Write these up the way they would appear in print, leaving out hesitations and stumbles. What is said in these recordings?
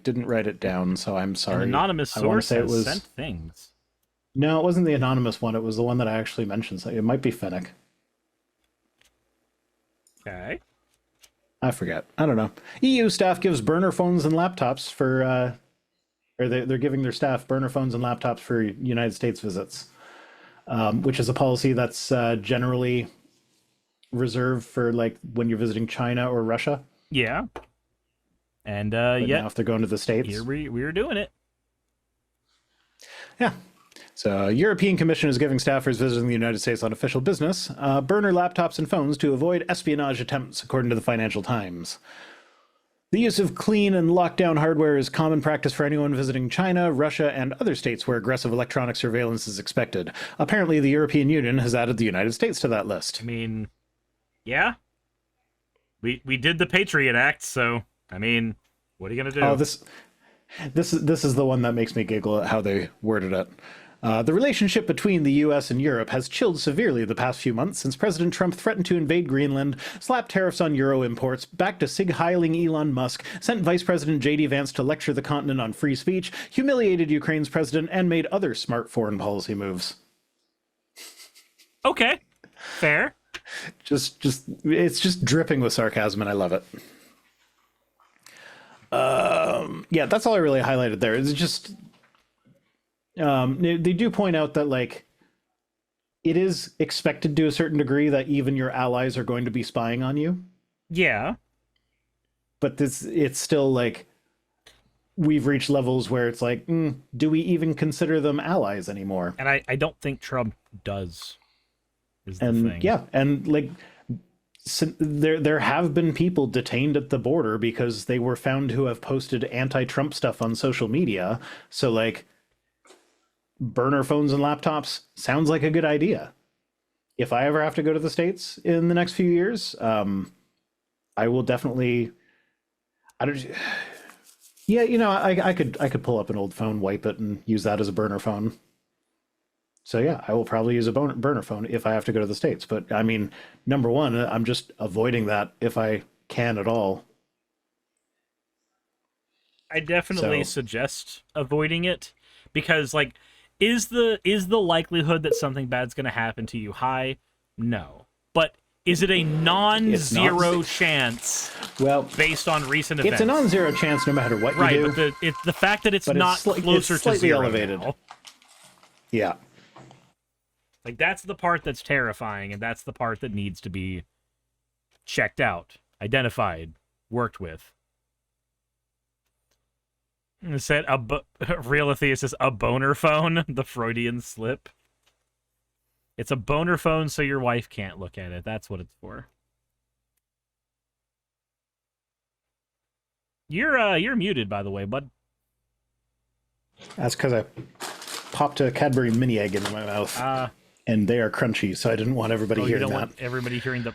didn't write it down, so I'm An sorry. anonymous I want to source say it has was... sent things. No, it wasn't the anonymous one. It was the one that I actually mentioned. So it might be Fennec. Okay. I forget. I don't know. EU staff gives burner phones and laptops for, or they're giving their staff burner phones and laptops for United States visits, which is a policy that's generally reserved for like when you're visiting China or Russia. Yeah. And But yet now if they're going to the States, here we're doing it. yeah. So, European Commission is giving staffers visiting the United States on official business burner laptops and phones to avoid espionage attempts, according to the Financial Times. The use of clean and lockdown hardware is common practice for anyone visiting China, Russia, and other states where aggressive electronic surveillance is expected. Apparently, the European Union has added the United States to that list. I mean, yeah. We did the Patriot Act, so I mean, what are you gonna do? Oh, this is the one that makes me giggle at how they worded it. The relationship between the US and Europe has chilled severely the past few months since President Trump threatened to invade Greenland, slapped tariffs on Euro imports, backed a sig-heiling Elon Musk, sent Vice President J.D. Vance to lecture the continent on free speech, humiliated Ukraine's president, and made other smart foreign policy moves. Okay, fair. It's just dripping with sarcasm, and I love it. Yeah, that's all I really highlighted there. It's just... they do point out that, like, it is expected to a certain degree that even your allies are going to be spying on you. Yeah. But it's still, like, we've reached levels where it's like, do we even consider them allies anymore? And I don't think Trump does, is the thing. Yeah, and, like, there have been people detained at the border because they were found to have posted anti-Trump stuff on social media. So, like... burner phones and laptops sounds like a good idea. If I ever have to go to the States in the next few years, I will definitely... Yeah, you know, I could pull up an old phone, wipe it, and use that as a burner phone. So yeah, I will probably use a burner phone if I have to go to the States. But I mean, number one, I'm just avoiding that if I can at all. I definitely suggest avoiding it because, like, is the likelihood that something bad's going to happen to you high? No. But is it a non-zero chance? Well, based on recent events, it's a non-zero chance no matter what you do. Right, but the fact that it's not closer it's to zero elevated. now, yeah. like, that's the part that's terrifying, and that's the part that needs to be checked out, identified, worked with. It said Real Atheist says a boner phone, the Freudian slip. It's a boner phone so your wife can't look at it. That's what it's for. You're muted, by the way, bud. That's because I popped a Cadbury mini egg into my mouth, and they are crunchy, so I didn't want everybody hearing that. Want everybody hearing the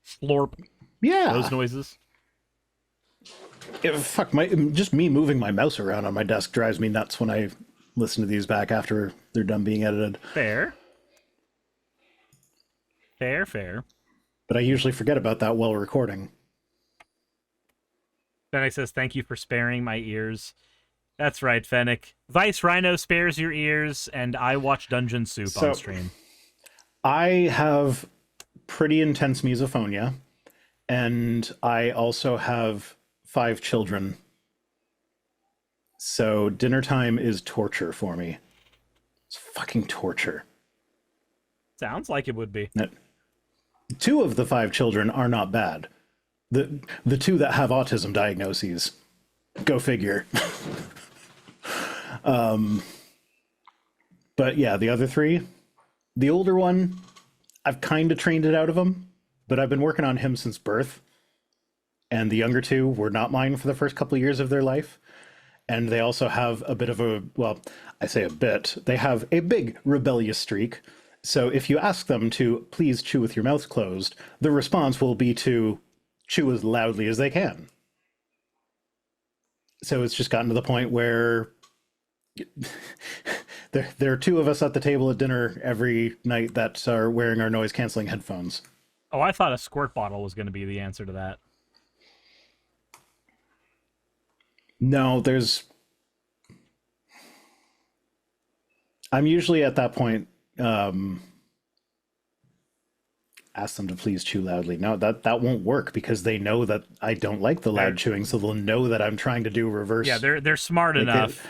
slurp. Yeah, Those noises. Fuck, just me moving my mouse around on my desk drives me nuts when I listen to these back after they're done being edited. Fair. Fair. But I usually forget about that while recording. Fennec says, thank you for sparing my ears. That's right, Fennec. Vice Rhino spares your ears, and I watch Dungeon Soup on stream. I have pretty intense misophonia, and I also have 5 children. So dinner time is torture for me. It's fucking torture. Sounds like it would be. 2 of the 5 children are not bad. The 2 that have autism diagnoses. Go figure. But yeah, the other 3, the older one, I've kind of trained it out of him, but I've been working on him since birth. And the younger 2 were not mine for the first couple of years of their life. And they also have a bit of a, well, I say a bit, they have a big rebellious streak. So if you ask them to please chew with your mouth closed, the response will be to chew as loudly as they can. So it's just gotten to the point where there are 2 of us at the table at dinner every night that are wearing our noise-canceling headphones. Oh, I thought a squirt bottle was going to be the answer to that. No, I'm usually at that point, ask them to please chew loudly. No, that won't work because they know that I don't like the loud chewing, so they'll know that I'm trying to do reverse. Yeah, they're smart like enough.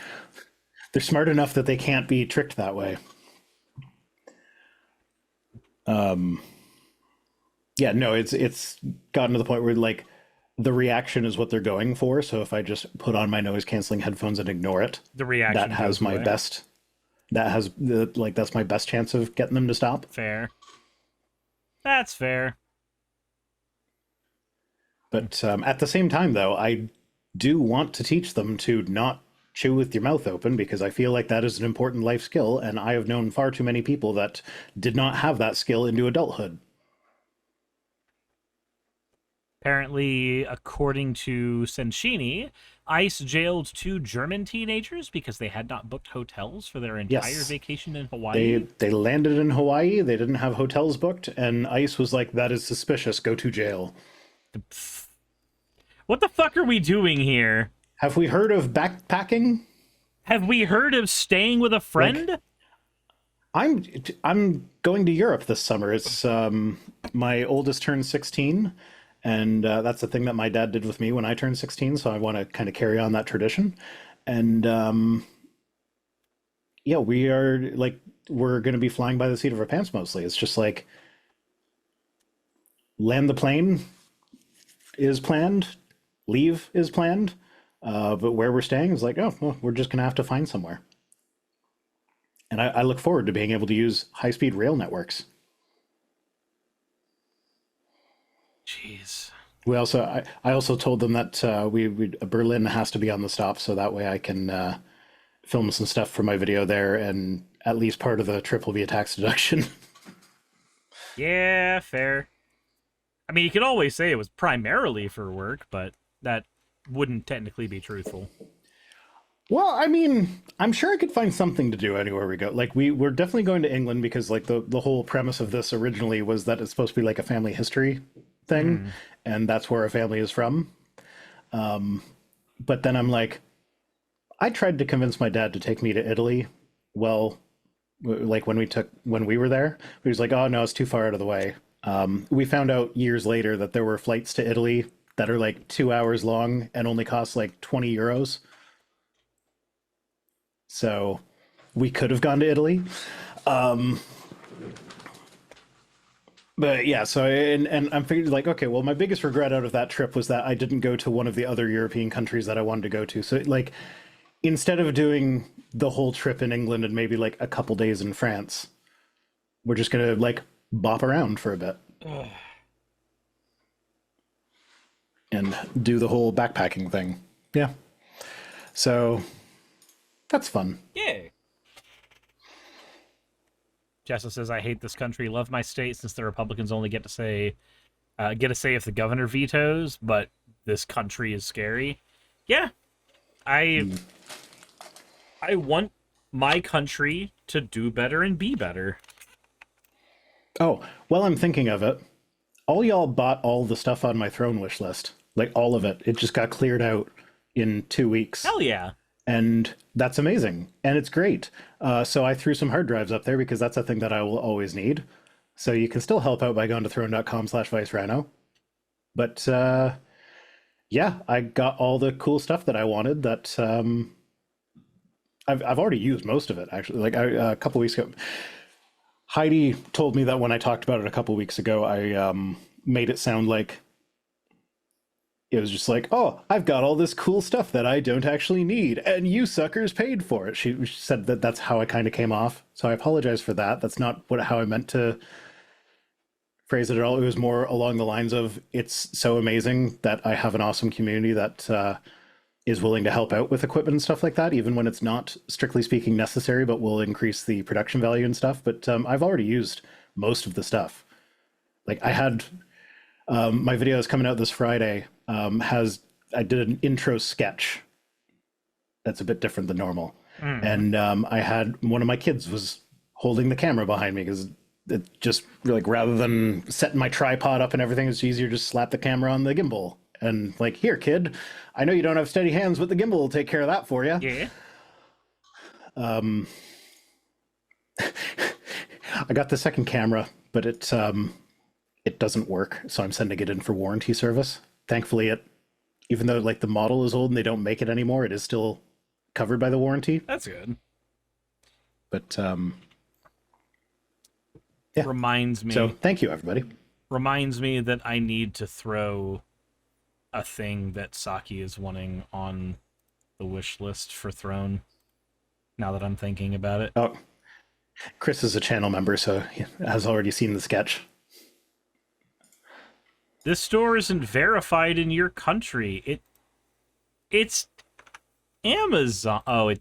They're smart enough that they can't be tricked that way. Yeah, no, it's gotten to the point where like the reaction is what they're going for. So if I just put on my noise canceling headphones and ignore it, The reaction that has goes my away. best. That has the like that's my best chance of getting them to stop. Fair. That's fair. But at the same time, though, I do want to teach them to not chew with your mouth open because I feel like that is an important life skill, and I have known far too many people that did not have that skill into adulthood. Apparently, according to Senshini, ICE jailed 2 German teenagers because they had not booked hotels for their entire Yes. vacation in Hawaii. They landed in Hawaii, they didn't have hotels booked, and ICE was like, that is suspicious, go to jail. What the fuck are we doing here? Have we heard of backpacking? Have we heard of staying with a friend? I'm going to Europe this summer. It's my oldest turned 16, and that's the thing that my dad did with me when I turned 16. So I want to kind of carry on that tradition. And yeah, we're going to be flying by the seat of our pants mostly. It's just like land the plane is planned, leave is planned, but where we're staying is like, oh, well, we're just going to have to find somewhere. And I look forward to being able to use high-speed rail networks. Jeez. I also told them that Berlin has to be on the stop, so that way I can film some stuff for my video there, and at least part of the trip will be a tax deduction. Yeah, fair. I mean, you could always say it was primarily for work, but that wouldn't technically be truthful. Well, I mean, I'm sure I could find something to do anywhere we go. Like we're definitely going to England because like the whole premise of this originally was that it's supposed to be like a family history thing, and that's where our family is from. But then I'm like, I tried to convince my dad to take me to Italy. Well, like when we were there, he was like, "Oh no, it's too far out of the way." We found out years later that there were flights to Italy that are like 2 hours long and only cost like 20 euros. So we could have gone to Italy. But yeah, so and I'm figuring like, okay, well, my biggest regret out of that trip was that I didn't go to one of the other European countries that I wanted to go to. So like, instead of doing the whole trip in England and maybe like a couple days in France, we're just gonna like bop around for a bit and do the whole backpacking thing. Yeah. So that's fun. Yeah. Jessa says, I hate this country, love my state, since the Republicans only get a say if the governor vetoes, but this country is scary. Yeah. I want my country to do better and be better. Oh, while I'm thinking of it, all y'all bought all the stuff on my throne wish list. Like all of it. It just got cleared out in 2 weeks. Hell yeah. And that's amazing. And it's great. So I threw some hard drives up there because that's a thing that I will always need. So you can still help out by going to throne.com/vicerhino. But yeah, I got all the cool stuff that I wanted that I've already used most of it, actually. Like a couple weeks ago, Heidi told me that when I talked about it a couple weeks ago, I made it sound like it was just like, oh, I've got all this cool stuff that I don't actually need, and you suckers paid for it. She said that that's how I kind of came off. So I apologize for that. That's not how I meant to phrase it at all. It was more along the lines of, it's so amazing that I have an awesome community that is willing to help out with equipment and stuff like that, even when it's not strictly speaking necessary, but will increase the production value and stuff. But I've already used most of the stuff. Like I had my video is coming out this Friday. I did an intro sketch that's a bit different than normal, and I had one of my kids was holding the camera behind me because it just like rather than setting my tripod up and everything, it's easier to just slap the camera on the gimbal And like, here, kid, I know you don't have steady hands, but the gimbal will take care of that for you. Yeah. I got the second camera, but it doesn't work, so I'm sending it in for warranty service. Thankfully, even though like the model is old and they don't make it anymore, it is still covered by the warranty. That's good. But yeah. Reminds me. So thank you, everybody. Reminds me that I need to throw a thing that Saki is wanting on the wish list for Throne. Now that I'm thinking about it. Oh, Chris is a channel member, so he has already seen the sketch. This store isn't verified in your country. It's Amazon. Oh,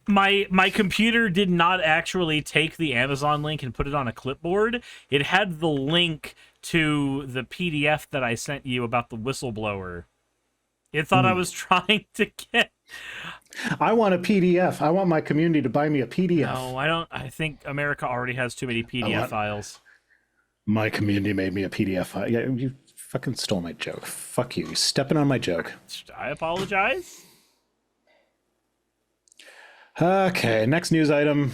my computer did not actually take the Amazon link and put it on a clipboard. It had the link to the PDF that I sent you about the whistleblower. It thought I was trying to get... I want a PDF. I want my community to buy me a PDF. No, I don't. I think America already has too many PDF files. My community made me a PDF file. Yeah, you fucking stole my joke. Fuck you. You're stepping on my joke. I apologize. Okay, next news item.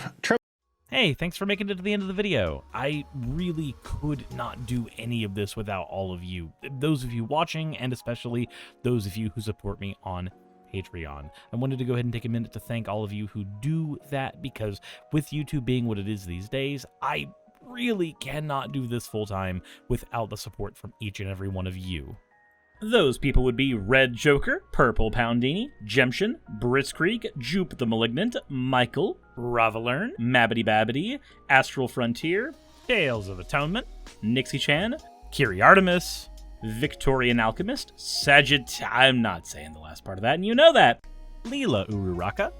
Hey, thanks for making it to the end of the video. I really could not do any of this without all of you. Those of you watching, and especially those of you who support me on Patreon. I wanted to go ahead and take a minute to thank all of you who do that, because with YouTube being what it is these days, I really cannot do this full time without the support from each and every one of you. Those people would be Red Joker, Purple Poundini, Jemshin, Britzkrieg, Jupe the Malignant, Michael, Ravalern, Mabbity Babbity, Astral Frontier, Tales of Atonement, Nixie Chan, Kiri Artemis, Victorian Alchemist, I'm not saying the last part of that, and you know that, Leela Ururaka,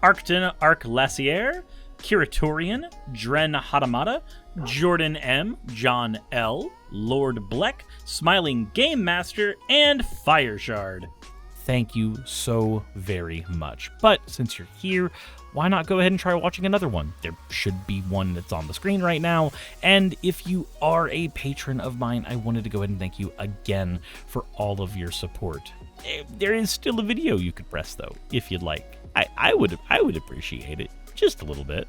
Arcton Arclacier, Kiratorian, Dren Hadamata, Jordan M, John L, Lord Bleck, Smiling Game Master, and Fireshard. Thank you so very much. But since you're here, why not go ahead and try watching another one? There should be one that's on the screen right now. And if you are a patron of mine, I wanted to go ahead and thank you again for all of your support. There is still a video you could press though, if you'd like. I would appreciate it just a little bit.